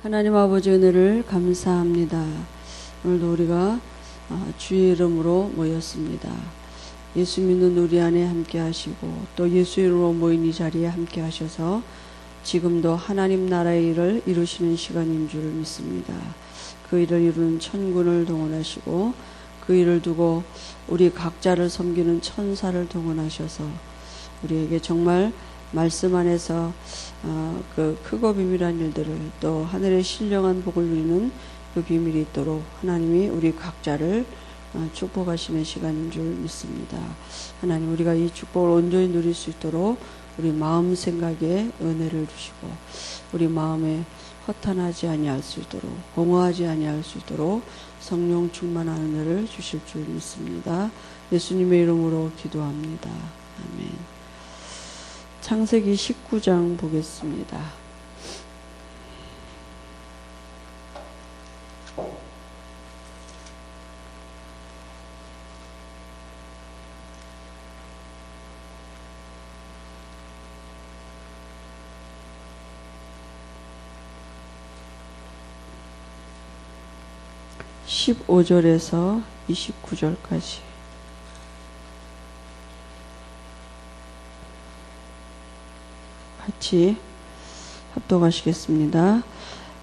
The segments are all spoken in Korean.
하나님 아버지 은혜를 감사합니다. 오늘도 우리가 주의 이름으로 모였습니다. 예수 믿는 우리 안에 함께 하시고 또 예수 이름으로 모인 이 자리에 함께 하셔서 지금도 하나님 나라의 일을 이루시는 시간인 줄 믿습니다. 그 일을 이루는 천군을 동원하시고 그 일을 두고 우리 각자를 섬기는 천사를 동원하셔서 우리에게 정말 말씀 안에서 그 크고 비밀한 일들을 또 하늘의 신령한 복을 누리는 그 비밀이 있도록 하나님이 우리 각자를 축복하시는 시간인 줄 믿습니다. 하나님, 우리가 이 축복을 온전히 누릴 수 있도록 우리 마음 생각에 은혜를 주시고 우리 마음에 허탄하지 아니할 수 있도록 공허하지 아니할 수 있도록 성령 충만한 은혜를 주실 줄 믿습니다. 예수님의 이름으로 기도합니다. 아멘. 창세기 19장 보겠습니다. (15절에서) (29절까지) 같이 합독하시겠습니다.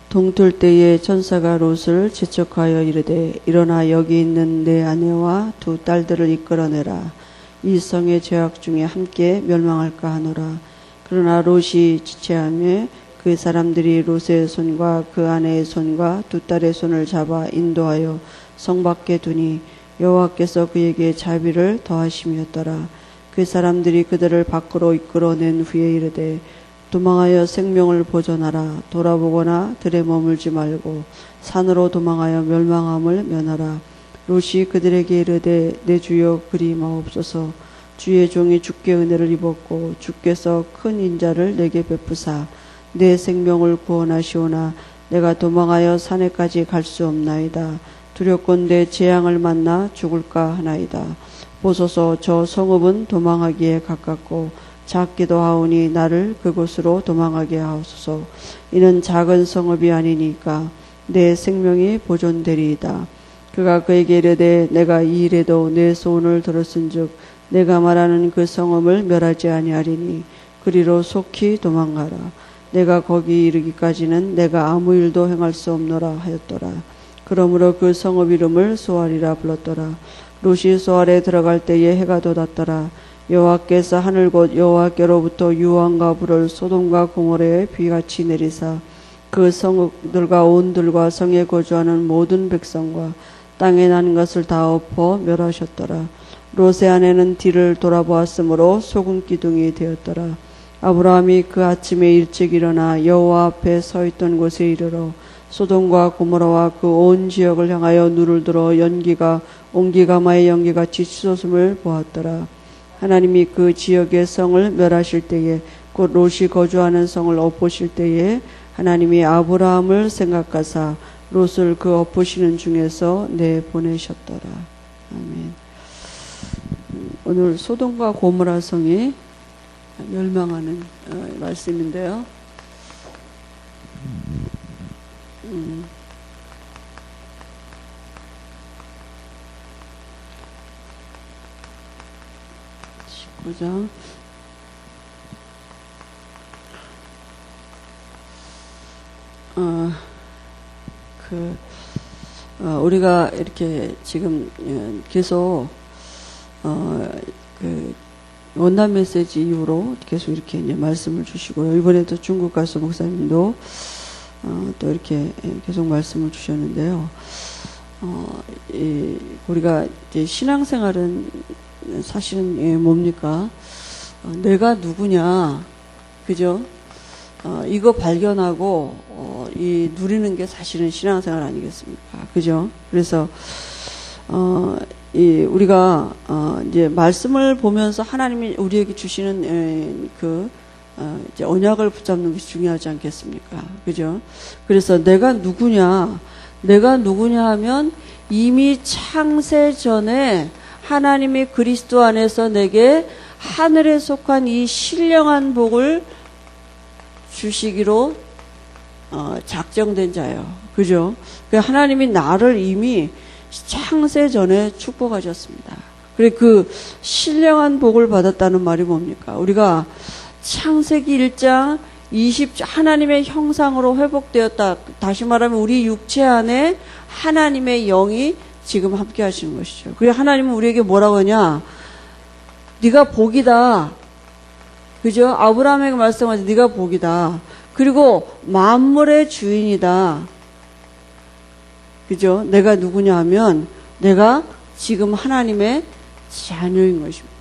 동틀 때에 천사가 롯을 재촉하여 이르되 일어나 여기 있는 내 아내와 두 딸들을 이끌어내라. 이 성의 죄악 중에 함께 멸망할까 하노라. 그러나 롯이 지체하며 그 사람들이 롯의 손과 그 아내의 손과 두 딸의 손을 잡아 인도하여 성 밖에 두니 여호와께서 그에게 자비를 더하심이었더라. 그 사람들이 그들을 밖으로 이끌어낸 후에 이르되 도망하여 생명을 보존하라. 돌아보거나 들에 머물지 말고 산으로 도망하여 멸망함을 면하라. 롯이 그들에게 이르되 내 주여 그리 마옵소서. 주의 종이 주께 은혜를 입었고 주께서 큰 인자를 내게 베푸사 내 생명을 구원하시오나 내가 도망하여 산에까지 갈 수 없나이다. 두렵건대 재앙을 만나 죽을까 하나이다. 보소서, 저 성읍은 도망하기에 가깝고 작기도 하오니 나를 그곳으로 도망하게 하옵소서. 이는 작은 성읍이 아니니까 내 생명이 보존되리이다. 그가 그에게 이르되 내가 이 일에도 내 소원을 들었은즉 내가 말하는 그 성읍을 멸하지 아니하리니 그리로 속히 도망가라. 내가 거기 이르기까지는 내가 아무 일도 행할 수 없노라 하였더라. 그러므로 그 성읍 이름을 소알이라 불렀더라. 롯이 소알에 들어갈 때에 해가 돋았더라. 여호와께서 하늘 곧 여호와께로부터 유황과 불을 소돔과 고모라에 비같이 내리사 그 성읍들과 온들과 성에 거주하는 모든 백성과 땅에 나는 것을 다 엎어 멸하셨더라. 롯의 아내는 뒤를 돌아보았으므로 소금 기둥이 되었더라. 아브라함이 그 아침에 일찍 일어나 여호와 앞에 서 있던 곳에 이르러 소돔과 고모라와 그 온 지역을 향하여 눈을 들어 연기가 옹기가마의 연기같이 치솟음을 보았더라. 하나님이 그 지역의 성을 멸하실 때에 곧 롯이 거주하는 성을 엎으실 때에 하나님이 아브라함을 생각하사 롯을 그 엎으시는 중에서 내보내셨더라. 아멘. 오늘 소돔과 고모라 성이 멸망하는 말씀인데요. 보자. 우리가 이렇게 지금 계속 원단 메시지 이후로 계속 이렇게 이제 말씀을 주시고요. 이번에도 중국 가수 목사님도 또 이렇게 계속 말씀을 주셨는데요. 우리가 이제 신앙생활은 사실은 뭡니까? 내가 누구냐, 그죠? 이거 발견하고 이 누리는 게 사실은 신앙생활 아니겠습니까? 그죠? 그래서 우리가 이제 말씀을 보면서 하나님이 우리에게 주시는 이제 언약을 붙잡는 것이 중요하지 않겠습니까? 그죠? 그래서 내가 누구냐 하면 이미 창세 전에 하나님이 그리스도 안에서 내게 하늘에 속한 이 신령한 복을 주시기로 작정된 자예요. 그죠? 하나님이 나를 이미 창세 전에 축복하셨습니다. 그리고 그 신령한 복을 받았다는 말이 뭡니까? 우리가 창세기 1장 하나님의 형상으로 회복되었다. 다시 말하면 우리 육체 안에 하나님의 영이 지금 함께 하시는 것이죠. 그리고 하나님은 우리에게 뭐라고 하냐? 네가 복이다. 그죠? 아브라함에게 말씀하지 네가 복이다. 그리고 만물의 주인이다. 그죠? 내가 누구냐 하면 내가 지금 하나님의 자녀인 것입니다.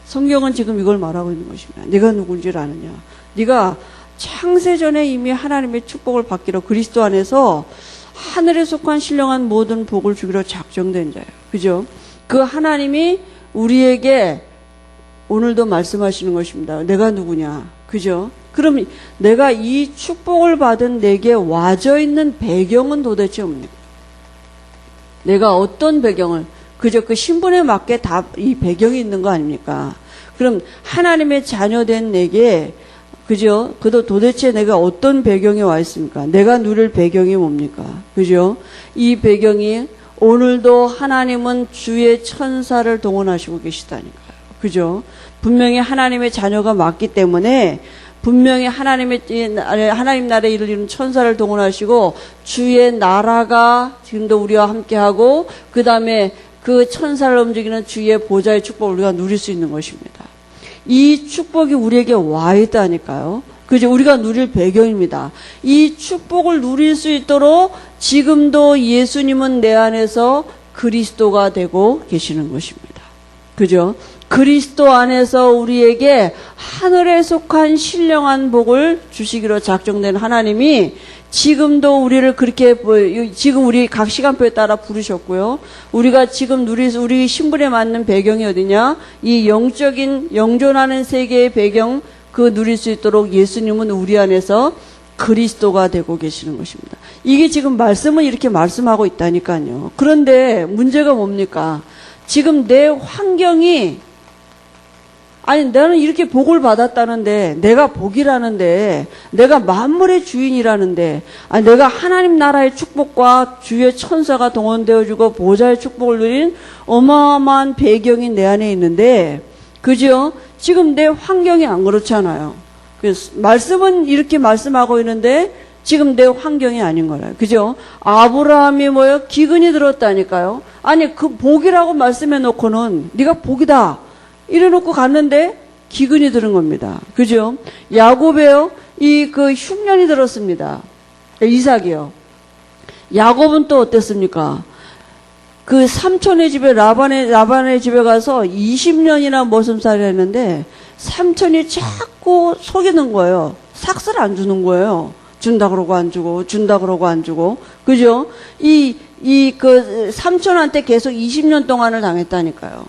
성경은 지금 이걸 말하고 있는 것입니다. 네가 누군지를 아느냐? 네가 창세전에 이미 하나님의 축복을 받기로 그리스도 안에서 하늘에 속한 신령한 모든 복을 주기로 작정된 자예요. 그죠? 그 하나님이 우리에게 오늘도 말씀하시는 것입니다. 내가 누구냐? 그죠? 그럼 내가 이 축복을 받은 내게 와져 있는 배경은 도대체 뭡니까? 내가 어떤 배경을, 그저 그 신분에 맞게 다 이 배경이 있는 거 아닙니까? 그럼 하나님의 자녀된 내게, 그죠? 그도 도대체 내가 어떤 배경에 와 있습니까? 내가 누릴 배경이 뭡니까? 그죠? 이 배경이 오늘도 하나님은 주의 천사를 동원하시고 계시다니까요. 그죠? 분명히 하나님의 자녀가 맞기 때문에 분명히 하나님 나라에 이르는 천사를 동원하시고 주의 나라가 지금도 우리와 함께하고 그 다음에 그 천사를 움직이는 주의 보좌의 축복을 우리가 누릴 수 있는 것입니다. 이 축복이 우리에게 와 있다니까요. 그죠? 우리가 누릴 배경입니다. 이 축복을 누릴 수 있도록 지금도 예수님은 내 안에서 그리스도가 되고 계시는 것입니다. 그죠? 그리스도 안에서 우리에게 하늘에 속한 신령한 복을 주시기로 작정된 하나님이 지금도 우리를 그렇게, 지금 우리 각 시간표에 따라 부르셨고요. 우리가 지금 우리 신분에 맞는 배경이 어디냐? 이 영적인, 영존하는 세계의 배경, 그 누릴 수 있도록 예수님은 우리 안에서 그리스도가 되고 계시는 것입니다. 이게 지금 말씀은 이렇게 말씀하고 있다니까요. 그런데 문제가 뭡니까? 지금 내 환경이, 아니 나는 이렇게 복을 받았다는데, 내가 복이라는데, 내가 만물의 주인이라는데, 아니 내가 하나님 나라의 축복과 주의 천사가 동원되어주고 보좌의 축복을 누린 어마어마한 배경이 내 안에 있는데, 그죠? 지금 내 환경이 안 그렇잖아요. 그래서 말씀은 이렇게 말씀하고 있는데 지금 내 환경이 아닌 거예요. 그죠? 아브라함이 뭐요? 기근이 들었다니까요. 아니 그 복이라고 말씀해 놓고는 네가 복이다 이래놓고 갔는데 기근이 들은 겁니다. 그죠? 야곱에요, 그 흉년이 들었습니다. 이삭이요. 야곱은 또 어땠습니까? 그 삼촌의 집에 라반의 집에 가서 20년이나 머슴살이 했는데 삼촌이 자꾸 속이는 거예요. 삭스를 안 주는 거예요. 준다 그러고 안 주고, 준다 그러고 안 주고. 그죠? 그 삼촌한테 계속 20년 동안을 당했다니까요.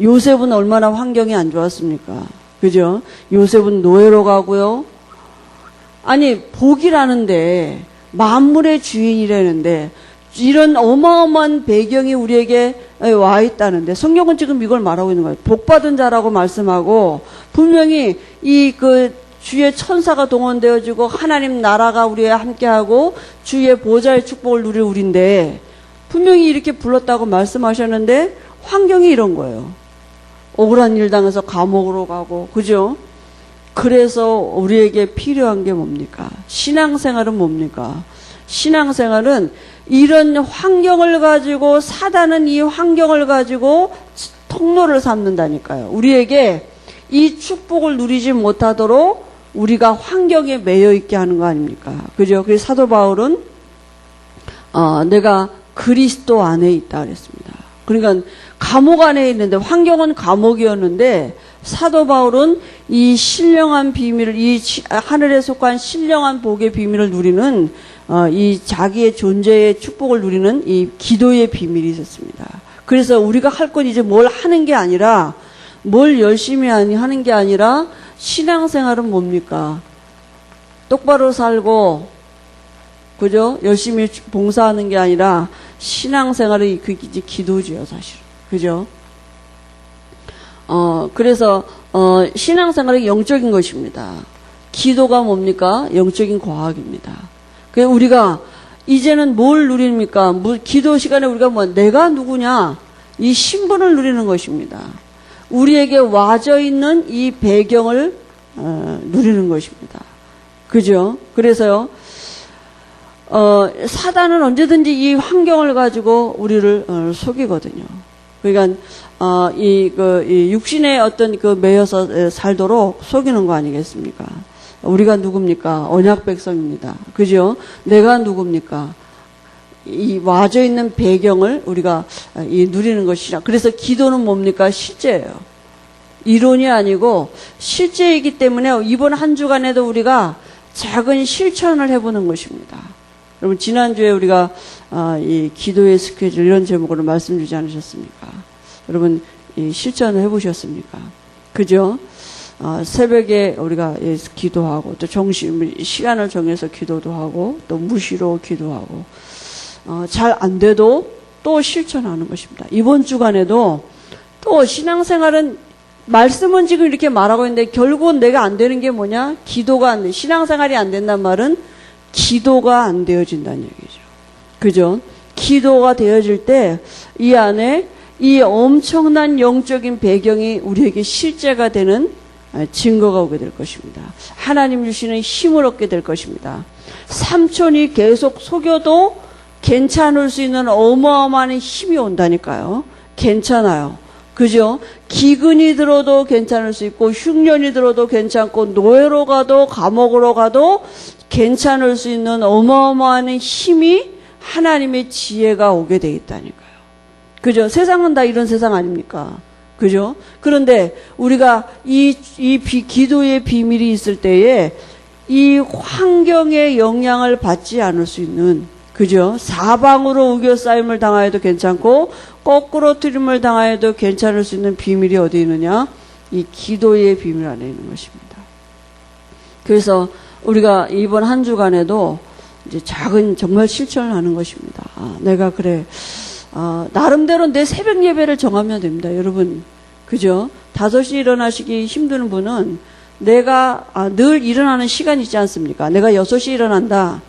요셉은 얼마나 환경이 안 좋았습니까? 그죠? 요셉은 노예로 가고요. 아니, 복이라는데, 만물의 주인이라는데, 이런 어마어마한 배경이 우리에게 와 있다는데, 성경은 지금 이걸 말하고 있는 거예요. 복받은 자라고 말씀하고, 분명히 주의 천사가 동원되어지고, 하나님 나라가 우리와 함께하고, 주의 보좌의 축복을 누릴 우리인데, 분명히 이렇게 불렀다고 말씀하셨는데, 환경이 이런 거예요. 억울한 일 당해서 감옥으로 가고, 그죠? 그래서 우리에게 필요한 게 뭡니까? 신앙생활은 뭡니까? 신앙생활은 이런 환경을 가지고, 사단은 이 환경을 가지고 통로를 삼는다니까요. 우리에게 이 축복을 누리지 못하도록 우리가 환경에 매여 있게 하는 거 아닙니까? 그죠? 그래서 사도 바울은 내가 그리스도 안에 있다 그랬습니다. 그러니까 감옥 안에 있는데, 환경은 감옥이었는데 사도 바울은 이 신령한 비밀을, 이 하늘에 속한 신령한 복의 비밀을 누리는 이 자기의 존재의 축복을 누리는 이 기도의 비밀이 있었습니다. 그래서 우리가 할 건 이제 뭘 하는 게 아니라, 뭘 열심히 하는 게 아니라, 신앙생활은 뭡니까? 똑바로 살고, 그죠? 열심히 봉사하는 게 아니라, 신앙생활이 이제 기도지요, 사실. 그죠? 그래서, 신앙생활이 영적인 것입니다. 기도가 뭡니까? 영적인 과학입니다. 그래서 우리가 이제는 뭘 누립니까? 기도 시간에 우리가 내가 누구냐? 이 신분을 누리는 것입니다. 우리에게 와져 있는 이 배경을 누리는 것입니다. 그죠? 그래서요, 사단은 언제든지 이 환경을 가지고 우리를 속이거든요. 그러니까 이 육신의 어떤 매여서 살도록 속이는 거 아니겠습니까? 우리가 누굽니까? 언약 백성입니다. 그죠? 내가 누굽니까? 이 와져 있는 배경을 우리가 누리는 것이라. 그래서 기도는 뭡니까? 실제예요. 이론이 아니고 실제이기 때문에 이번 한 주간에도 우리가 작은 실천을 해보는 것입니다. 여러분, 지난주에 우리가 이 기도의 스케줄 이런 제목으로 말씀 주지 않으셨습니까? 여러분, 이 실천을 해보셨습니까? 그죠? 새벽에 우리가 기도하고 또 시간을 정해서 기도도 하고 또 무시로 기도하고 잘 안 돼도 또 실천하는 것입니다. 이번 주간에도 또 신앙생활은 말씀은 지금 이렇게 말하고 있는데 결국은 내가 안 되는 게 뭐냐? 기도가 안 돼. 신앙생활이 안 된단 말은 기도가 안 되어진다는 얘기죠. 그죠? 기도가 되어질 때 이 안에 이 엄청난 영적인 배경이 우리에게 실제가 되는 증거가 오게 될 것입니다. 하나님 주시는 힘을 얻게 될 것입니다. 삼촌이 계속 속여도 괜찮을 수 있는 어마어마한 힘이 온다니까요. 괜찮아요. 그죠? 기근이 들어도 괜찮을 수 있고 흉년이 들어도 괜찮고 노예로 가도 감옥으로 가도 괜찮을 수 있는 어마어마한 힘이 하나님의 지혜가 오게 돼 있다니까요. 그죠? 세상은 다 이런 세상 아닙니까? 그죠? 그런데 우리가 기도의 비밀이 있을 때에 이 환경의 영향을 받지 않을 수 있는, 그죠? 사방으로 우겨싸임을 당하여도 괜찮고 거꾸로 트림을 당하여도 괜찮을 수 있는 비밀이 어디 있느냐? 이 기도의 비밀 안에 있는 것입니다. 그래서 우리가 이번 한 주간에도 이제 작은 정말 실천을 하는 것입니다. 내가 그래. 나름대로 내 새벽 예배를 정하면 됩니다. 여러분, 그죠? 5시 일어나시기 힘드는 분은 내가 늘 일어나는 시간이 있지 않습니까? 내가 6시 일어난다.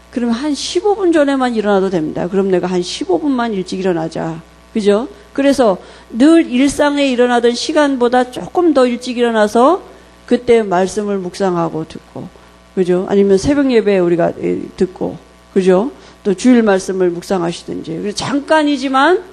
그러면 한 15분 전에만 일어나도 됩니다. 그럼 내가 한 15분만 일찍 일어나자. 그죠? 그래서 늘 일상에 일어나던 시간보다 조금 더 일찍 일어나서 그때 말씀을 묵상하고 듣고, 그죠? 아니면 새벽 예배 우리가 듣고, 그죠? 또 주일 말씀을 묵상하시든지. 잠깐이지만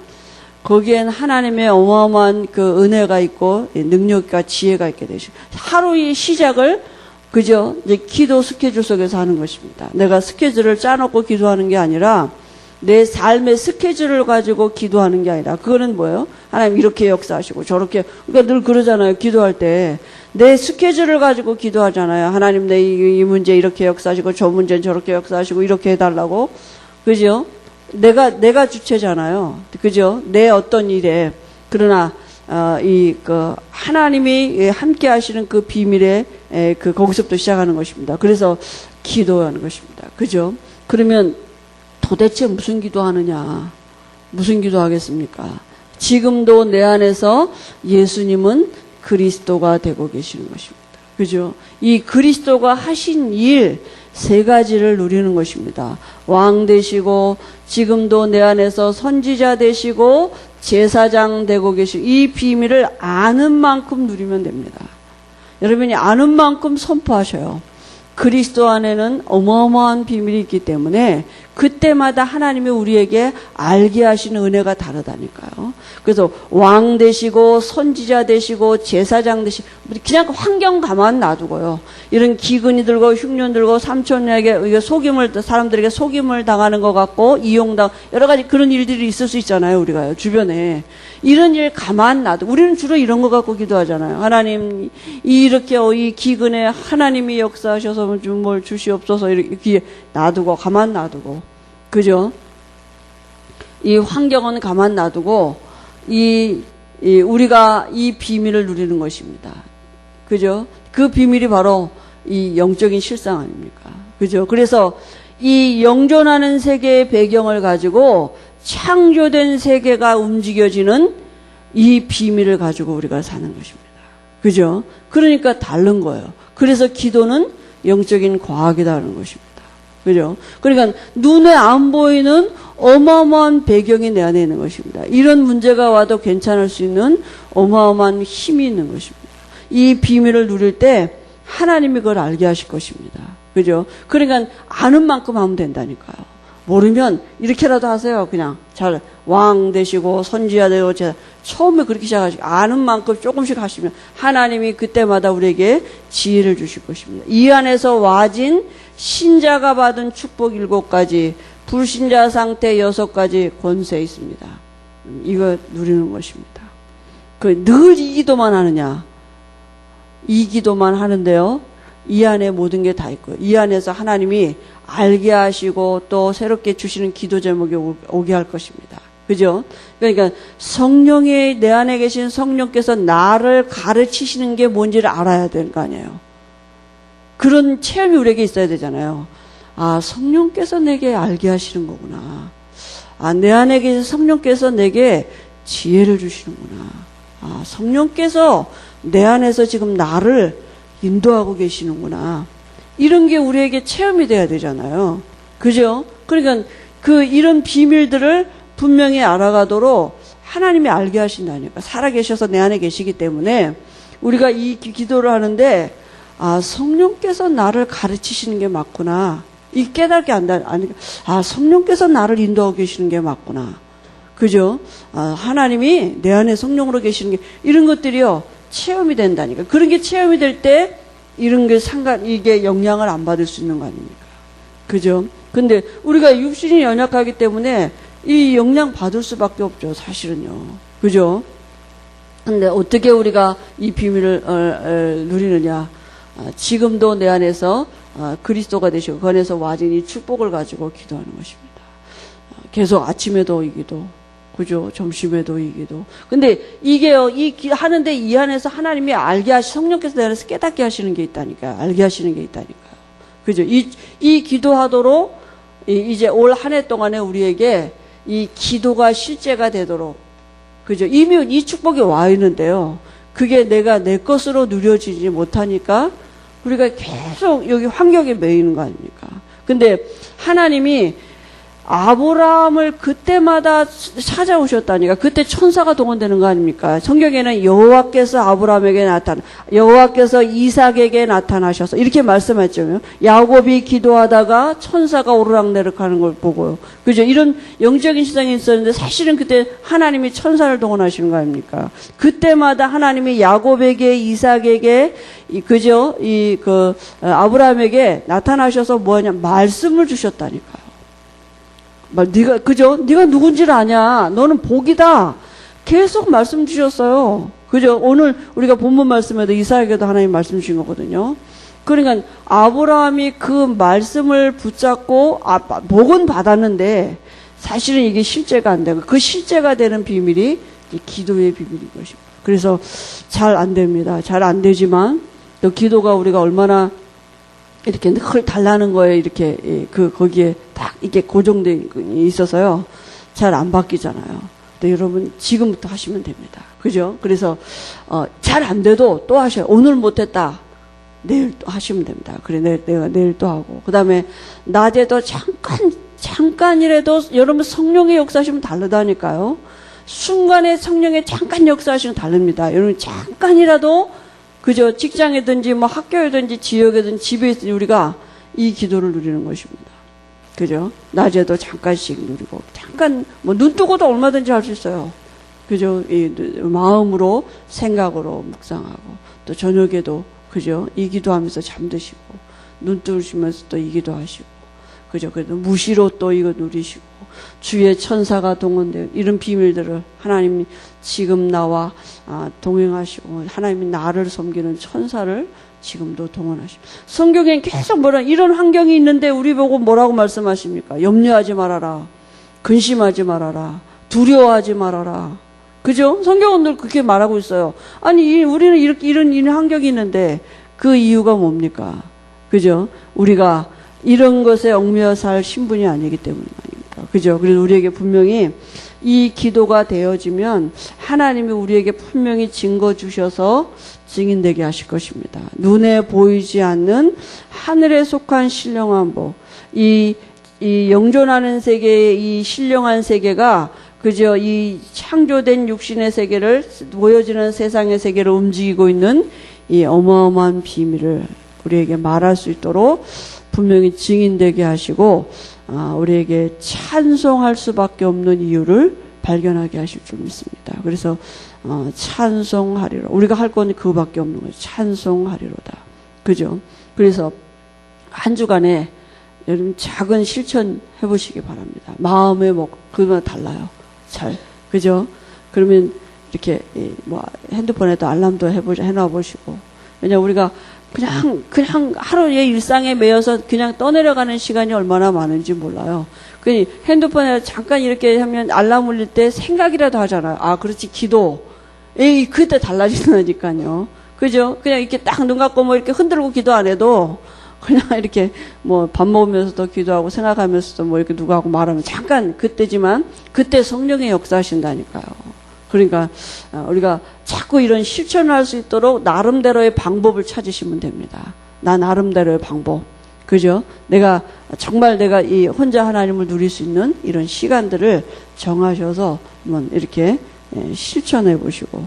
거기엔 하나님의 어마어마한 그 은혜가 있고 능력과 지혜가 있게 되시고 하루의 시작을 그죠? 이제 기도 스케줄 속에서 하는 것입니다. 내가 스케줄을 짜놓고 기도하는 게 아니라 내 삶의 스케줄을 가지고 기도하는 게 아니라 그거는 뭐예요? 하나님 이렇게 역사하시고 저렇게, 그러니까 늘 그러잖아요. 기도할 때 내 스케줄을 가지고 기도하잖아요. 하나님 내 이 문제 이렇게 역사하시고 저 문제는 저렇게 역사하시고 이렇게 해달라고. 그죠? 내가 주체잖아요. 그죠? 내 어떤 일에. 그러나 하나님이 함께 하시는 그 비밀의 거기서부터 시작하는 것입니다. 그래서 기도하는 것입니다. 그죠? 그러면 도대체 무슨 기도하느냐? 무슨 기도하겠습니까? 지금도 내 안에서 예수님은 그리스도가 되고 계시는 것입니다. 그죠? 이 그리스도가 하신 일 3가지를 누리는 것입니다. 왕 되시고 지금도 내 안에서 선지자 되시고 제사장 되고 계시고 이 비밀을 아는 만큼 누리면 됩니다. 여러분이 아는 만큼 선포하셔요. 그리스도 안에는 어마어마한 비밀이 있기 때문에 그때마다 하나님이 우리에게 알게 하시는 은혜가 다르다니까요. 그래서 왕 되시고 선지자 되시고 제사장 되시고 그냥 환경 가만 놔두고요. 이런 기근이 들고 흉년 들고 삼촌에게 사람들에게 속임을 당하는 것 같고 이용당 여러 가지 그런 일들이 있을 수 있잖아요. 우리가요. 주변에. 이런 일 가만 놔두고 우리는 주로 이런 거 갖고 기도하잖아요. 하나님 이렇게 이 기근에 하나님이 역사하셔서 뭘 주시옵소서 이렇게 놔두고 가만 놔두고 그죠? 이 환경은 가만 놔두고 우리가 이 비밀을 누리는 것입니다. 그죠? 그 비밀이 바로 이 영적인 실상 아닙니까? 그죠? 그래서 이 영존하는 세계의 배경을 가지고 창조된 세계가 움직여지는 이 비밀을 가지고 우리가 사는 것입니다. 그죠? 그러니까 다른 거예요. 그래서 기도는 영적인 과학이라는 것입니다. 그죠? 그러니까 눈에 안 보이는 어마어마한 배경이 내 안에 있는 것입니다. 이런 문제가 와도 괜찮을 수 있는 어마어마한 힘이 있는 것입니다. 이 비밀을 누릴 때 하나님이 그걸 알게 하실 것입니다. 그죠? 그러니까 아는 만큼 하면 된다니까요. 모르면 이렇게라도 하세요. 그냥 잘 왕 되시고 선지자 되고 처음에 그렇게 시작하시고 아는 만큼 조금씩 하시면 하나님이 그때마다 우리에게 지혜를 주실 것입니다. 이 안에서 와진 신자가 받은 축복 7가지, 불신자 상태 6가지 권세 있습니다. 이거 누리는 것입니다. 늘 이 기도만 하느냐? 이 기도만 하는데요. 이 안에 모든 게 다 있고요. 이 안에서 하나님이 알게 하시고 또 새롭게 주시는 기도 제목이 오게 할 것입니다. 그죠? 그러니까 성령이 내 안에 계신 성령께서 나를 가르치시는 게 뭔지를 알아야 되는 거 아니에요. 그런 체험이 우리에게 있어야 되잖아요. 아, 성령께서 내게 알게 하시는 거구나. 아, 내 안에 계신 성령께서 내게 지혜를 주시는구나. 아, 성령께서 내 안에서 지금 나를 인도하고 계시는구나. 이런 게 우리에게 체험이 돼야 되잖아요. 그죠? 그러니까 이런 비밀들을 분명히 알아가도록 하나님이 알게 하신다니까. 살아계셔서 내 안에 계시기 때문에 우리가 이 기도를 하는데 아, 성령께서 나를 가르치시는 게 맞구나. 이 깨닫게 아, 성령께서 나를 인도하고 계시는 게 맞구나. 그죠? 아, 하나님이 내 안에 성령으로 계시는 게 이런 것들이요. 체험이 된다니까. 그런 게 체험이 될 때 이런 게 이게 영향을 안 받을 수 있는 거 아닙니까? 그죠? 근데 우리가 육신이 연약하기 때문에 이 영향 받을 수밖에 없죠. 사실은요. 그죠? 근데 어떻게 우리가 이 비밀을 누리느냐? 지금도 내 안에서 그리스도가 되시고 그 안에서 와진 이 축복을 가지고 기도하는 것입니다. 계속 아침에도 이 기도, 그죠? 점심에도 이 기도. 근데 이게요, 하는데 이 안에서 하나님이 성령께서 내 안에서 깨닫게 하시는 게 있다니까요. 알게 하시는 게 있다니까요. 그죠? 이 기도하도록 이제 올 한 해 동안에 우리에게 이 기도가 실제가 되도록, 그죠? 이미 이 축복이 와 있는데요. 그게 내가 내 것으로 누려지지 못하니까 우리가 계속 여기 환경에 매이는 거 아닙니까? 근데 하나님이 아브라함을 그때마다 찾아오셨다니까. 그때 천사가 동원되는 거 아닙니까? 성경에는 여호와께서 아브라함에게 여호와께서 이삭에게 나타나셔서 이렇게 말씀했죠. 야곱이 기도하다가 천사가 오르락내락 하는 걸 보고요. 그죠? 이런 영적인 시장이 있었는데 사실은 그때 하나님이 천사를 동원하시는 거 아닙니까? 그때마다 하나님이 야곱에게 이삭에게 그죠? 아브라함에게 나타나셔서 뭐냐? 말씀을 주셨다니까요. 그죠? 네가 누군지를 아냐? 너는 복이다. 계속 말씀 주셨어요. 그죠? 오늘 우리가 본문 말씀에도 이삭에게도 하나님 말씀 주신 거거든요. 그러니까 아브라함이 그 말씀을 붙잡고 복은 받았는데 사실은 이게 실제가 안 되고 그 실제가 되는 비밀이 기도의 비밀인 것입니다. 그래서 잘 안 됩니다. 잘 안 되지만 또 기도가 우리가 얼마나 이렇게 늘 달라는 거에 이렇게 거기에 딱 이렇게 고정되어 있어서요. 잘 안 바뀌잖아요. 근데 여러분 지금부터 하시면 됩니다. 그죠? 그래서 잘 안 돼도 또 하셔요. 오늘 못했다. 내일 또 하시면 됩니다. 그래 내가 내일 또 하고. 그다음에 낮에도 잠깐이라도 여러분 성령의 역사하시면 다르다니까요. 순간에 성령의 잠깐 역사하시면 다릅니다. 여러분 잠깐이라도 그저 직장이든지 뭐 학교이든지 지역이든지 집에 있든지 우리가 이 기도를 누리는 것입니다. 그죠? 낮에도 잠깐씩 누리고 잠깐 뭐 눈 뜨고도 얼마든지 할 수 있어요. 그죠? 이 마음으로 생각으로 묵상하고 또 저녁에도 그죠? 이 기도하면서 잠드시고 눈 뜨시면서 또 이 기도하시고 그죠? 그래도 무시로 또 이거 누리시고 주의 천사가 동원되어 이런 비밀들을 하나님이 지금 나와 동행하시고 하나님이 나를 섬기는 천사를 지금도 동원하시고 성경엔 계속 이런 환경이 있는데 우리 보고 뭐라고 말씀하십니까? 염려하지 말아라. 근심하지 말아라. 두려워하지 말아라. 그죠? 성경은 늘 그렇게 말하고 있어요. 아니 우리는 이런 환경이 있는데 그 이유가 뭡니까? 그죠? 우리가 이런 것에 얽매여 살 신분이 아니기 때문에 아닙니까? 그죠? 그래서 우리에게 분명히 이 기도가 되어지면 하나님이 우리에게 분명히 증거 주셔서 증인되게 하실 것입니다. 눈에 보이지 않는 하늘에 속한 신령한 복. 이 영존하는 세계의 이 신령한 세계가 그저 이 창조된 육신의 세계를 보여지는 세상의 세계를 움직이고 있는 이 어마어마한 비밀을 우리에게 말할 수 있도록 분명히 증인되게 하시고 우리에게 찬송할 수밖에 없는 이유를 발견하게 하실 줄 믿습니다. 그래서 찬송하리로 우리가 할 건 그거밖에 없는 거예요. 찬송하리로다. 그죠? 그래서 한 주간에 여러분 작은 실천 해보시기 바랍니다. 마음의 그거만 달라요. 잘 그죠? 그러면 이렇게 뭐 핸드폰에도 알람도 해놔보시고 왜냐 우리가 그냥 하루의 일상에 매여서 그냥 떠내려가는 시간이 얼마나 많은지 몰라요. 그 핸드폰에 잠깐 이렇게 하면 알람 울릴 때 생각이라도 하잖아요. 아 그렇지 기도 그때 달라진다니까요. 그죠? 그냥 이렇게 딱 눈 감고 뭐 이렇게 흔들고 기도 안 해도 그냥 이렇게 뭐 밥 먹으면서도 기도하고 생각하면서도 뭐 이렇게 누구하고 말하면 잠깐 그때지만 그때 성령의 역사하신다니까요. 그러니까 우리가 자꾸 이런 실천을 할 수 있도록 나름대로의 방법을 찾으시면 됩니다. 나 나름대로의 방법. 그죠? 정말 내가 이 혼자 하나님을 누릴 수 있는 이런 시간들을 정하셔서 한번 이렇게 실천해 보시고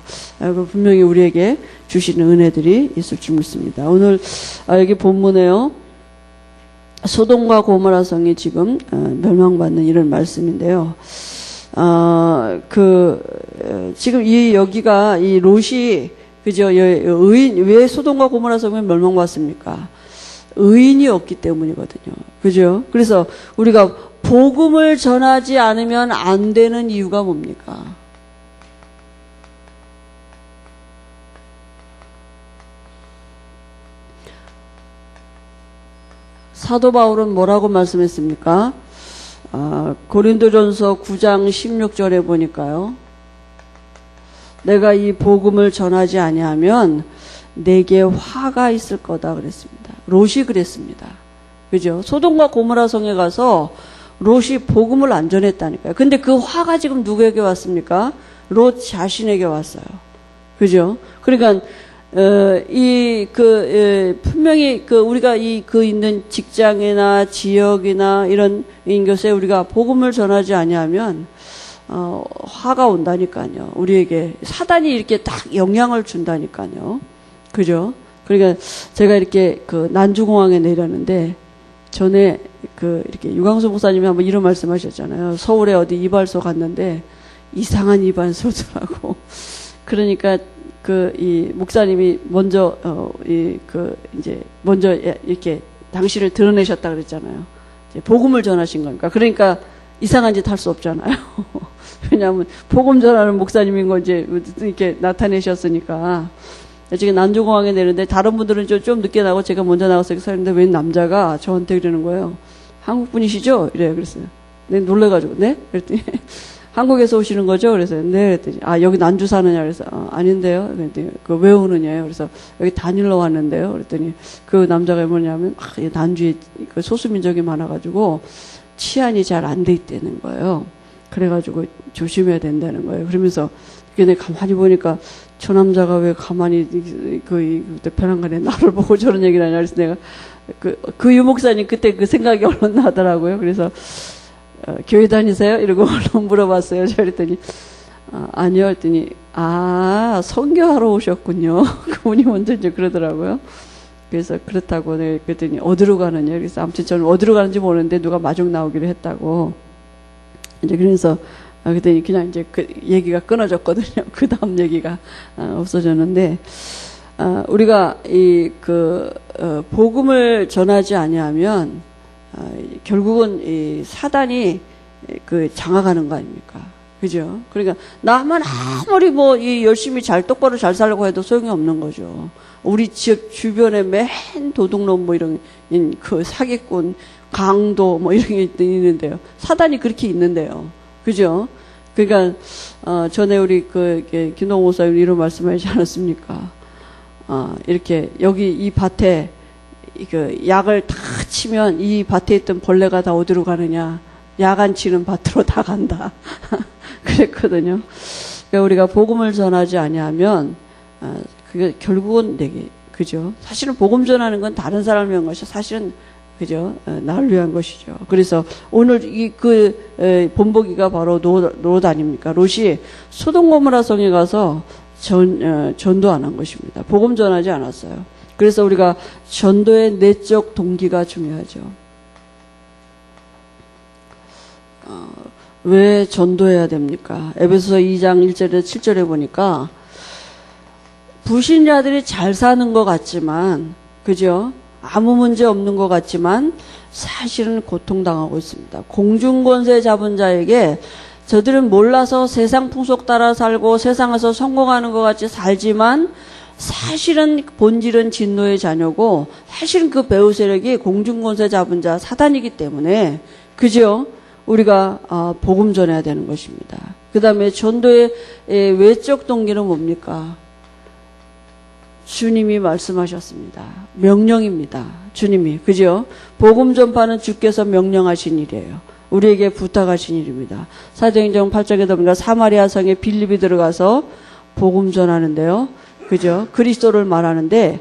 분명히 우리에게 주시는 은혜들이 있을 줄 믿습니다. 오늘 여기 본문에요. 소돔과 고모라 성이 지금 멸망받는 이런 말씀인데요. 지금 여기가 이 롯이 그죠? 왜 소돔과 고모라 성이 멸망받습니까? 의인이 없기 때문이거든요. 그죠? 그래서 우리가 복음을 전하지 않으면 안 되는 이유가 뭡니까? 사도 바울은 뭐라고 말씀했습니까? 고린도전서 9장 16절에 보니까요. 내가 이 복음을 전하지 아니하면 내게 화가 있을 거다 그랬습니다. 롯이 그랬습니다. 그죠? 소돔과 고모라 성에 가서 롯이 복음을 안 전했다니까요. 근데 그 화가 지금 누구에게 왔습니까? 롯 자신에게 왔어요. 그죠? 그러니까 분명히 우리가 있는 직장이나 지역이나 이런 곳에 우리가 복음을 전하지 아니하면, 화가 온다니까요. 우리에게 사단이 이렇게 딱 영향을 준다니까요. 그죠? 그러니까 제가 이렇게 난주공항에 내렸는데, 전에 이렇게 유광수 목사님이 한번 이런 말씀 하셨잖아요. 서울에 어디 이발소 갔는데, 이상한 이발소더라고. 그러니까, 이 목사님이 먼저, 먼저 이렇게 당신을 드러내셨다 그랬잖아요. 이제 복음을 전하신 거니까. 그러니까 이상한 짓 할 수 없잖아요. 왜냐하면 복음 전하는 목사님인 거 이제 이렇게 나타내셨으니까. 지금 난주공항에 내렸는데 다른 분들은 좀 늦게 나고 제가 먼저 나가서 서 있는데 웬 남자가 저한테 그러는 거예요. 한국 분이시죠? 이래요. 그랬어요. 네, 놀래가지고, 네? 그랬더니. 한국에서 오시는 거죠? 그래서 네 그랬더니 여기 난주 사느냐 그래서 아닌데요. 그랬더니 왜 오느냐요? 그래서 여기 다니러 왔는데요. 그랬더니 그 남자가 뭐냐면 난주에 소수민족이 많아가지고 치안이 잘 안 돼 있다는 거예요. 그래가지고 조심해야 된다는 거예요. 그러면서 내가 가만히 보니까 저 남자가 왜 가만히 편안간에 나를 보고 저런 얘기를 하냐 그래서 내가 그 유목사님 그때 그 생각이 얼른 나더라고요. 그래서 교회 다니세요? 이러고 얼른 물어봤어요. 저 그랬더니 아니요. 했더니 선교하러 오셨군요. 그분이 먼저 이제 그러더라고요. 그래서 그렇다고 그랬더니 어디로 가느냐. 그래서 아무튼 저는 어디로 가는지 모르는데 누가 마중 나오기로 했다고. 이제 그래서 그랬더니 그냥 이제 얘기가 끊어졌거든요. 그 다음 얘기가 없어졌는데 우리가 복음을 전하지 아니하면 결국은 이 사단이 장악하는 거 아닙니까? 그죠? 그러니까 나만 아무리 열심히 똑바로 잘 살려고 해도 소용이 없는 거죠. 우리 지역 주변에 맨 도둑놈 이런 사기꾼, 강도 이런 게 있는데요. 사단이 그렇게 있는데요. 그죠? 그러니까 전에 우리 김동호 목사님 이런 말씀하지 않았습니까? 이렇게 여기 이 밭에 약을 다 치면 이 밭에 있던 벌레가 다 어디로 가느냐? 약 안 치는 밭으로 다 간다. 그랬거든요. 그러니까 우리가 복음을 전하지 아니하면 그게 결국은 그죠? 사실은 복음 전하는 건 다른 사람을 위한 것이 사실은 그죠? 나를 위한 것이죠. 그래서 오늘 본보기가 바로 롯 아닙니까? 롯이 소돔 고모라 성에 가서 전도 안 한 것입니다. 복음 전하지 않았어요. 그래서 우리가 전도의 내적 동기가 중요하죠. 왜 전도해야 됩니까? 에베소서 2장 1절에서 7절에 보니까 불신자들이 잘 사는 것 같지만, 그죠? 아무 문제 없는 것 같지만 사실은 고통당하고 있습니다. 공중권세 잡은 자에게 저들은 몰라서 세상 풍속 따라 살고 세상에서 성공하는 것 같이 살지만 사실은 본질은 진노의 자녀고 사실은 그 배후 세력이 공중권세 잡은 자 사단이기 때문에, 그죠? 우리가 복음 전해야 되는 것입니다. 그 다음에 전도의 외적 동기는 뭡니까? 주님이 말씀하셨습니다. 명령입니다. 주님이, 그죠? 복음 전파는 주께서 명령하신 일이에요. 우리에게 부탁하신 일입니다. 사도행전 8장에 보니까 사마리아 성에 빌립이 들어가서 복음 전하는데요. 그죠? 그리스도를 말하는데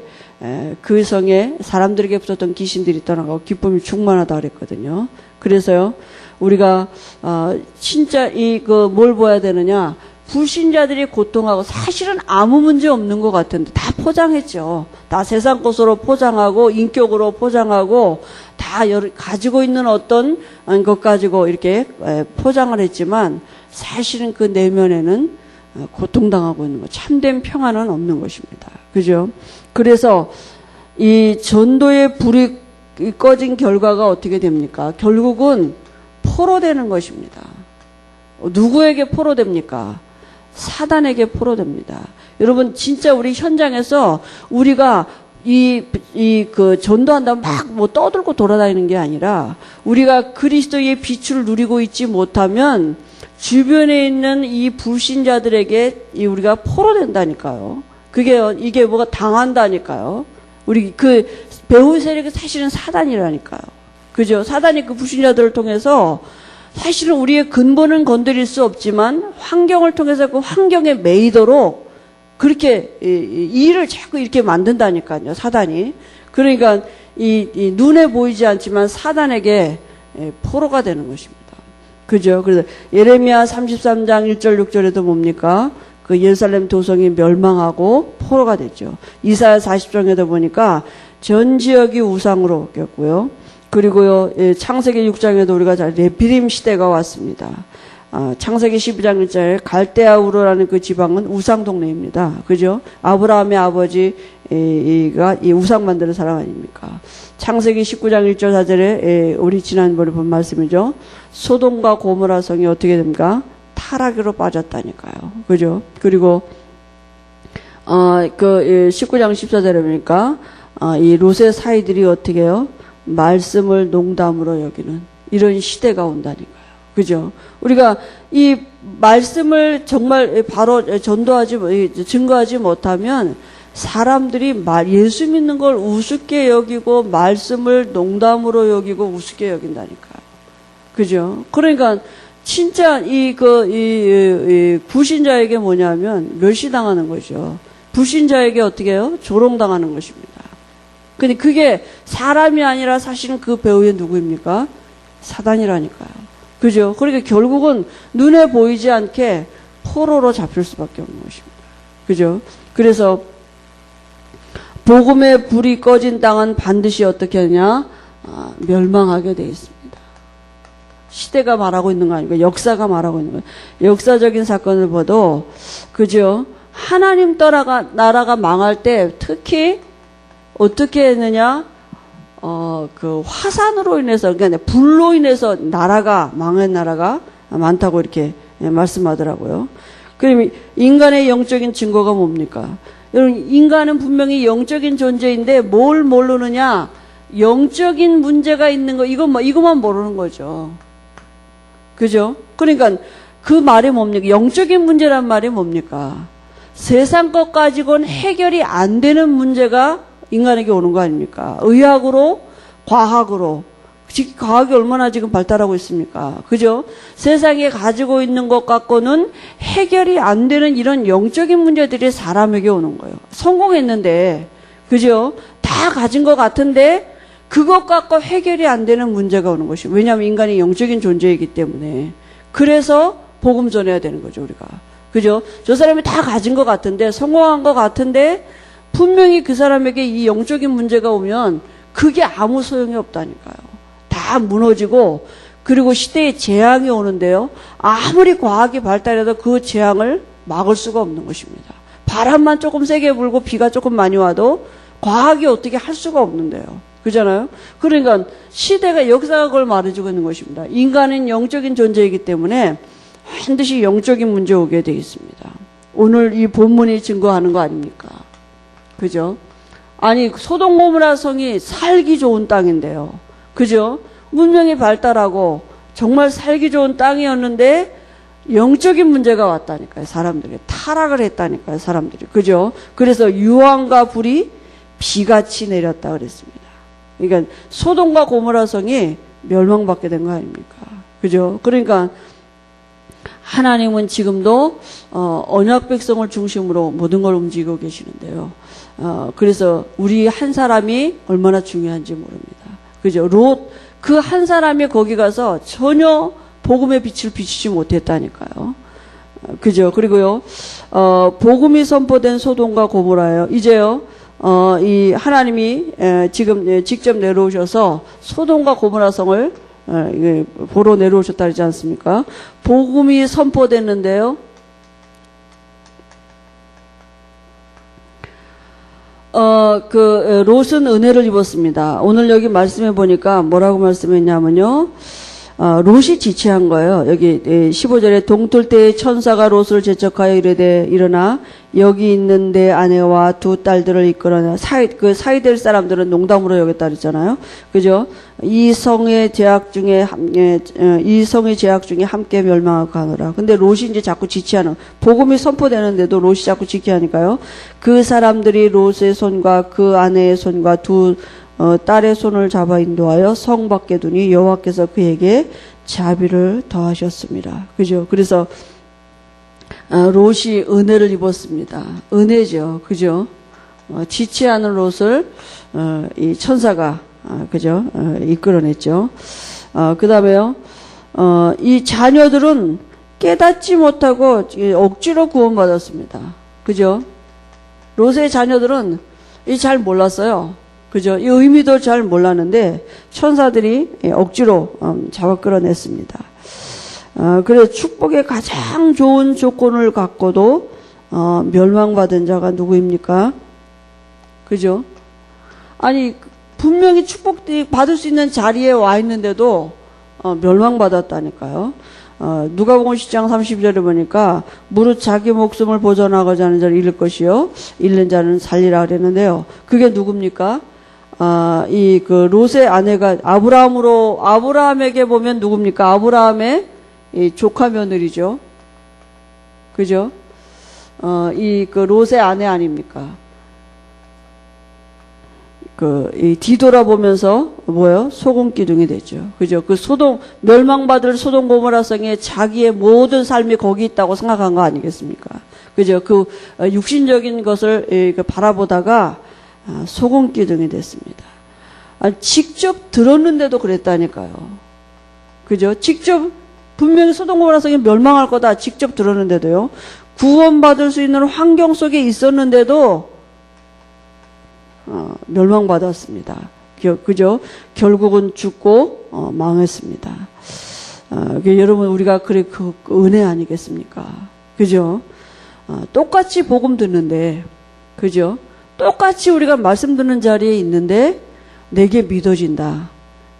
그 성에 사람들에게 붙었던 귀신들이 떠나가고 기쁨이 충만하다 그랬거든요. 그래서요, 우리가 진짜 뭘 보아야 되느냐? 불신자들이 고통하고 사실은 아무 문제 없는 것 같은데 다 포장했죠. 다 세상 것으로 포장하고 인격으로 포장하고 다 가지고 있는 어떤 것 가지고 이렇게 포장을 했지만 사실은 그 내면에는 고통당하고 있는 것, 참된 평안은 없는 것입니다. 그죠? 그래서 이 전도의 불이 꺼진 결과가 어떻게 됩니까? 결국은 포로되는 것입니다. 누구에게 포로됩니까? 사단에게 포로됩니다. 여러분, 진짜 우리 현장에서 우리가 그 전도한다면 막 떠들고 돌아다니는 게 아니라 우리가 그리스도의 빛을 누리고 있지 못하면 주변에 있는 이 불신자들에게 우리가 포로된다니까요. 이게 뭐가 당한다니까요. 우리 그 배후 세력이 사실은 사단이라니까요. 그죠? 사단이 그 불신자들을 통해서 사실은 우리의 근본은 건드릴 수 없지만 환경을 통해서 그 환경에 매이도록 그렇게 일을 자꾸 이렇게 만든다니까요. 사단이. 그러니까 이 눈에 보이지 않지만 사단에게 포로가 되는 것입니다. 그죠? 그래서 예레미야 33장 1절 6절에도 뭡니까? 그 예루살렘 도성이 멸망하고 포로가 됐죠. 이사야 40장에도 보니까 전 지역이 우상으로 바뀌었고요. 그리고요, 창세기 6장에도 우리가 네피림 시대가 왔습니다. 창세기 12장 1절에 갈대아 우르라는 그 지방은 우상 동네입니다. 그죠? 아브라함의 아버지가 이 우상 만드는 사람 아닙니까? 창세기 19장 1절 4절에 우리 지난번에 본 말씀이죠. 소돔과 고모라 성이 어떻게 됩니까? 타락으로 빠졌다니까요. 그죠? 그리고 19장 14절에 보니까 이 롯의 사이들이 어떻게 해요? 말씀을 농담으로 여기는 이런 시대가 온다니까요. 그죠? 우리가 이 말씀을 정말 바로 증거하지 못하면 사람들이 예수 믿는 걸 우습게 여기고 말씀을 농담으로 여기고 우습게 여긴다니까요. 그죠? 그러니까 진짜 불신자에게 뭐냐면 멸시당하는 거죠. 불신자에게 어떻게 해요? 조롱당하는 것입니다. 근데 그게 사람이 아니라 사실은 그 배후에 누구입니까? 사단이라니까요. 그죠? 그러니까 결국은 눈에 보이지 않게 포로로 잡힐 수밖에 없는 것입니다. 그죠? 그래서 복음의 불이 꺼진 땅은 반드시 어떻게 하냐? 멸망하게 되어 있습니다. 시대가 말하고 있는 거 아니고 역사가 말하고 있는 거예요. 역사적인 사건을 봐도, 그죠? 하나님 나라가 망할 때 특히 어떻게 했느냐? 그 화산으로 인해서, 그러니까 불로 인해서 망한 나라가 많다고 이렇게 말씀하더라고요. 그럼 인간의 영적인 증거가 뭡니까? 여러분, 인간은 분명히 영적인 존재인데 뭘 모르느냐? 영적인 문제가 있는 거, 이것만 모르는 거죠. 그죠? 그러니까 그 말이 뭡니까? 영적인 문제란 말이 뭡니까? 세상 것 가지고는 해결이 안 되는 문제가 인간에게 오는 거 아닙니까? 의학으로, 과학으로. 과학이 얼마나 지금 발달하고 있습니까? 그죠? 세상에 가지고 있는 것 갖고는 해결이 안 되는 이런 영적인 문제들이 사람에게 오는 거예요. 성공했는데, 그죠? 다 가진 것 같은데, 그것 갖고 해결이 안 되는 문제가 오는 것이에요. 왜냐하면 인간이 영적인 존재이기 때문에. 그래서 복음 전해야 되는 거죠, 우리가. 그죠? 저 사람이 다 가진 것 같은데, 성공한 것 같은데, 분명히 그 사람에게 이 영적인 문제가 오면 그게 아무 소용이 없다니까요. 다 무너지고, 그리고 시대에 재앙이 오는데요. 아무리 과학이 발달해도 그 재앙을 막을 수가 없는 것입니다. 바람만 조금 세게 불고 비가 조금 많이 와도 과학이 어떻게 할 수가 없는데요. 그잖아요? 그러니까 시대가 역사가 그걸 말해주고 있는 것입니다. 인간은 영적인 존재이기 때문에 반드시 영적인 문제 오게 되어 있습니다. 오늘 이 본문이 증거하는 거 아닙니까? 그죠? 아니, 소돔 고모라 성이 살기 좋은 땅인데요. 그죠? 문명이 발달하고 정말 살기 좋은 땅이었는데 영적인 문제가 왔다니까요. 사람들이 타락을 했다니까요. 사람들이. 그죠? 그래서 유황과 불이 비같이 내렸다 그랬습니다. 그러니까 소돔과 고모라 성이 멸망받게 된 거 아닙니까? 그죠? 그러니까 하나님은 지금도 언약 백성을 중심으로 모든 걸 움직이고 계시는데요. 그래서 우리 한 사람이 얼마나 중요한지 모릅니다. 그죠? 롯 그 한 사람이 거기 가서 전혀 복음의 빛을 비추지 못했다니까요. 그죠? 그리고요, 복음이 선포된 소돔과 고모라예요. 이제요, 이 하나님이 지금 직접 내려오셔서 소돔과 고모라 성을 보러 내려오셨다 그러지 않습니까? 복음이 선포됐는데요. 롯은 은혜를 입었습니다. 오늘 여기 말씀해 보니까 뭐라고 말씀했냐면요. 롯이 지체한 거예요. 여기 15절에 동틀 때에 천사가 롯을 재촉하여 이르되 일어나 여기 있는 내 아내와 두 딸들을 이끌어내. 사이될 사람들은 농담으로 여겼다 그랬잖아요. 그죠? 이 성의 제약 중에 함께 멸망하고 가노라. 근데 롯이 이제 자꾸 지체하는, 복음이 선포되는데도 롯이 자꾸 지체하니까요. 그 사람들이 롯의 손과 그 아내의 손과 두 딸의 손을 잡아 인도하여 성 밖에 두니 여호와께서 그에게 자비를 더하셨습니다. 그죠? 그래서 롯이 은혜를 입었습니다. 은혜죠. 그죠? 지체하는 롯을 이 천사가 그죠? 이끌어냈죠. 그 다음에요. 이 자녀들은 깨닫지 못하고 억지로 구원받았습니다. 그죠? 롯의 자녀들은 잘 몰랐어요. 그죠? 이 의미도 잘 몰랐는데 천사들이 억지로 잡아 끌어냈습니다. 그래서 축복의 가장 좋은 조건을 갖고도 멸망받은 자가 누구입니까? 그죠? 아니 분명히 축복 받을 수 있는 자리에 와 있는데도 멸망받았다니까요. 누가복음 10장 30절에 보니까 무릇 자기 목숨을 보존하고자 하는 자를 잃을 것이요 잃는 자는 살리라 그랬는데요. 그게 누굽니까? 그 롯의 아내가 아브라함에게 보면 누굽니까? 아브라함의 이 조카 며느리죠. 그죠? 그 롯의 아내 아닙니까? 이 뒤돌아보면서 뭐예요? 소금 기둥이 됐죠. 그죠? 그 멸망받을 소돔 고모라 성에 자기의 모든 삶이 거기 있다고 생각한 거 아니겠습니까? 그죠? 그 육신적인 것을 바라보다가 소금 기둥이 됐습니다. 직접 들었는데도 그랬다니까요. 그죠? 직접 분명히 소돔 고모라 성이 멸망할 거다 직접 들었는데도요. 구원받을 수 있는 환경 속에 있었는데도 멸망받았습니다. 그죠? 결국은 죽고 망했습니다. 여러분 우리가 그 은혜 아니겠습니까? 그죠? 똑같이 복음 듣는데, 그죠? 똑같이 우리가 말씀 듣는 자리에 있는데 내게 믿어진다.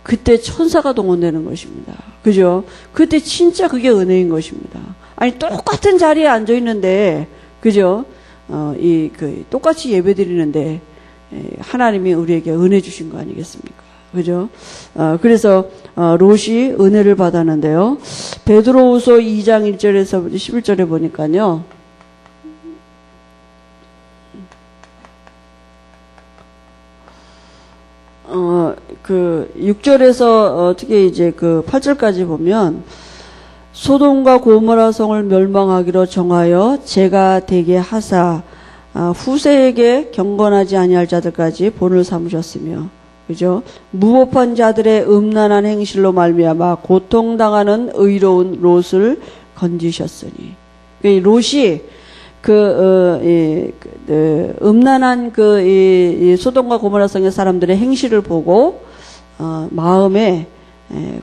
그때 천사가 동원되는 것입니다. 그죠? 그때 진짜 그게 은혜인 것입니다. 아니 똑같은 자리에 앉아 있는데, 그죠? 똑같이 예배 드리는데 하나님이 우리에게 은혜 주신 거 아니겠습니까? 그죠? 그래서 롯이 은혜를 받았는데요. 베드로후서 2장 1절에서 11절에 보니까요. 6절에서 특히 이제 8절까지 보면 소돔과 고모라 성을 멸망하기로 정하여 제가 되게 하사 후세에게 경건하지 아니할 자들까지 본을 삼으셨으며, 그죠? 무법한 자들의 음란한 행실로 말미암아 고통당하는 의로운 롯을 건지셨으니. 롯이 음란한 소돔과 고모라 성의 사람들의 행실을 보고 마음에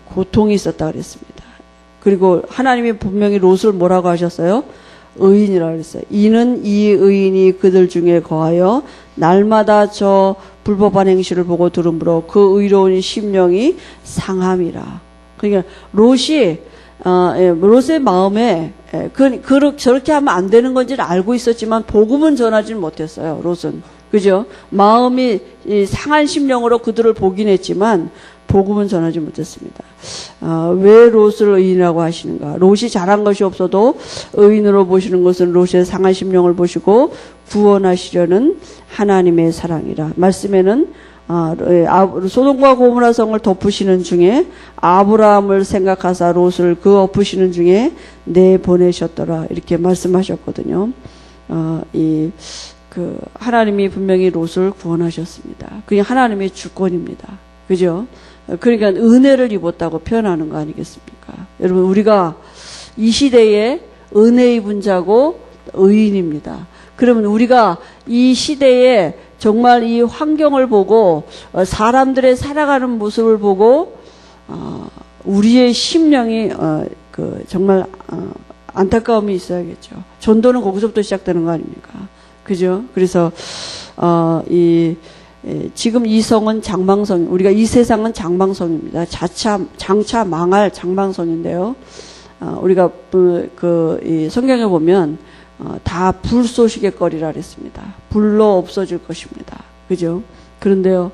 고통이 있었다 그랬습니다. 그리고 하나님이 분명히 롯을 뭐라고 하셨어요? 의인이라고 그랬어요. 이는 이 의인이 그들 중에 거하여 날마다 저 불법한 행실을 보고 들으므로 그 의로운 심령이 상함이라. 그러니까 롯의 마음에 저렇게 하면 안 되는 건지를 알고 있었지만 복음은 전하지는 못했어요. 롯은. 그죠? 마음이 상한 심령으로 그들을 보긴 했지만 복음은 전하지 못했습니다. 왜 롯을 의인이라고 하시는가? 롯이 잘한 것이 없어도 의인으로 보시는 것은 롯의 상한 심령을 보시고 구원하시려는 하나님의 사랑이라. 말씀에는 소돔과 고모라 성을 덮으시는 중에 아브라함을 생각하사 롯을 그 엎으시는 중에 내보내셨더라. 이렇게 말씀하셨거든요. 하나님이 분명히 롯을 구원하셨습니다. 그게 하나님의 주권입니다. 그죠? 그러니까 은혜를 입었다고 표현하는 거 아니겠습니까? 여러분, 우리가 이 시대에 은혜 입은 자고 의인입니다. 그러면 우리가 이 시대에 정말 이 환경을 보고 사람들의 살아가는 모습을 보고 우리의 심령이 정말 안타까움이 있어야겠죠. 전도는 거기서부터 시작되는 거 아닙니까? 그죠? 그래서 지금 이 성은 장망성, 우리가 이 세상은 장망성입니다. 장차 망할 장망성인데요. 우리가 이 성경에 보면 다 불쏘시개 거리라 그랬습니다. 불로 없어질 것입니다. 그죠? 그런데요,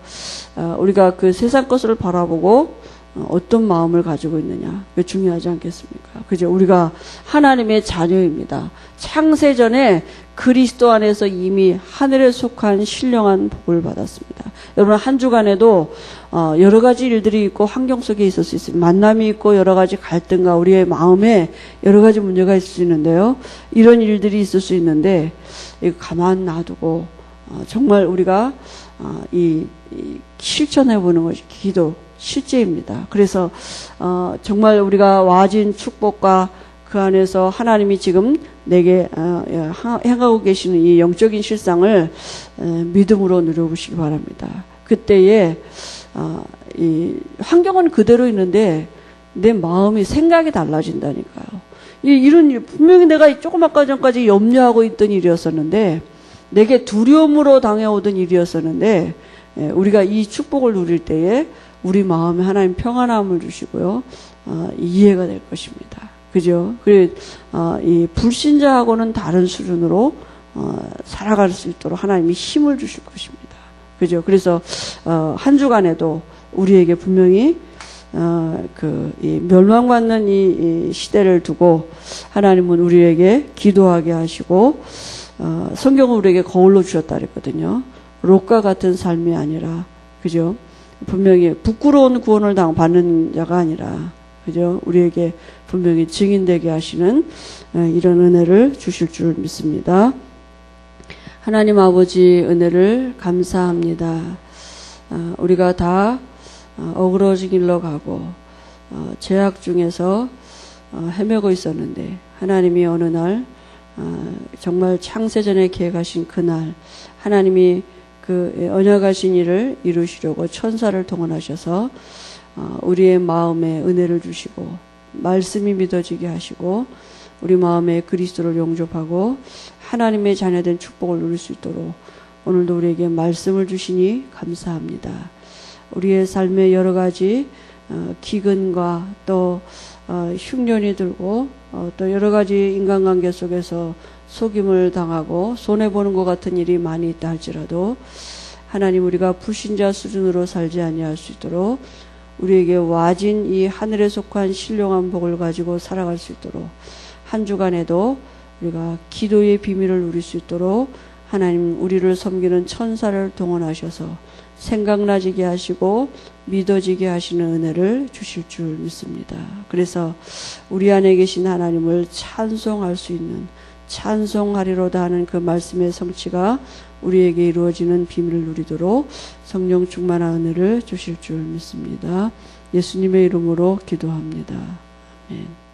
우리가 그 세상 것을 바라보고 어떤 마음을 가지고 있느냐, 그게 중요하지 않겠습니까? 그죠? 우리가 하나님의 자녀입니다. 창세전에 그리스도 안에서 이미 하늘에 속한 신령한 복을 받았습니다. 여러분, 한 주간에도 여러 가지 일들이 있고 환경 속에 있을 수 있습니다. 만남이 있고 여러 가지 갈등과 우리의 마음에 여러 가지 문제가 있을 수 있는데요. 이런 일들이 있을 수 있는데 이거 가만 놔두고 정말 우리가 실천해보는 것이 기도 실제입니다. 그래서 정말 우리가 와진 축복과 그 안에서 하나님이 지금 내게 행하고 계시는 이 영적인 실상을 믿음으로 누려보시기 바랍니다. 그때에 이 환경은 그대로 있는데 내 마음이 생각이 달라진다니까요. 이런 일, 분명히 내가 조금 아까 전까지 염려하고 있던 일이었었는데 내게 두려움으로 당해오던 일이었었는데 우리가 이 축복을 누릴 때에 우리 마음에 하나님 평안함을 주시고요. 이해가 될 것입니다. 그죠? 이 불신자하고는 다른 수준으로 살아갈 수 있도록 하나님이 힘을 주실 것입니다. 그죠? 그래서 한 주간에도 우리에게 분명히 이 멸망받는 이 시대를 두고 하나님은 우리에게 기도하게 하시고 성경은 우리에게 거울로 주셨다 그랬거든요. 롯과 같은 삶이 아니라, 그죠? 분명히 부끄러운 구원을 받는 자가 아니라, 그죠? 우리에게 분명히 증인되게 하시는 이런 은혜를 주실 줄 믿습니다. 하나님 아버지 은혜를 감사합니다. 우리가 다 어그러진 길로 가고 죄악 중에서 헤매고 있었는데 하나님이 어느 날 정말 창세전에 계획하신 그날 하나님이 그 언약하신 일을 이루시려고 천사를 동원하셔서 우리의 마음에 은혜를 주시고 말씀이 믿어지게 하시고 우리 마음에 그리스도를 영접하고 하나님의 자녀된 축복을 누릴 수 있도록 오늘도 우리에게 말씀을 주시니 감사합니다. 우리의 삶에 여러 가지 기근과 또 흉년이 들고 또 여러 가지 인간관계 속에서 속임을 당하고 손해보는 것 같은 일이 많이 있다 할지라도 하나님 우리가 불신자 수준으로 살지 아니할 수 있도록 우리에게 와진 이 하늘에 속한 신령한 복을 가지고 살아갈 수 있도록 한 주간에도 우리가 기도의 비밀을 누릴 수 있도록 하나님 우리를 섬기는 천사를 동원하셔서 생각나지게 하시고 믿어지게 하시는 은혜를 주실 줄 믿습니다. 그래서 우리 안에 계신 하나님을 찬송할 수 있는 찬송하리로다 하는 그 말씀의 성취가 우리에게 이루어지는 비밀을 누리도록 성령 충만한 은혜를 주실 줄 믿습니다. 예수님의 이름으로 기도합니다. 아멘.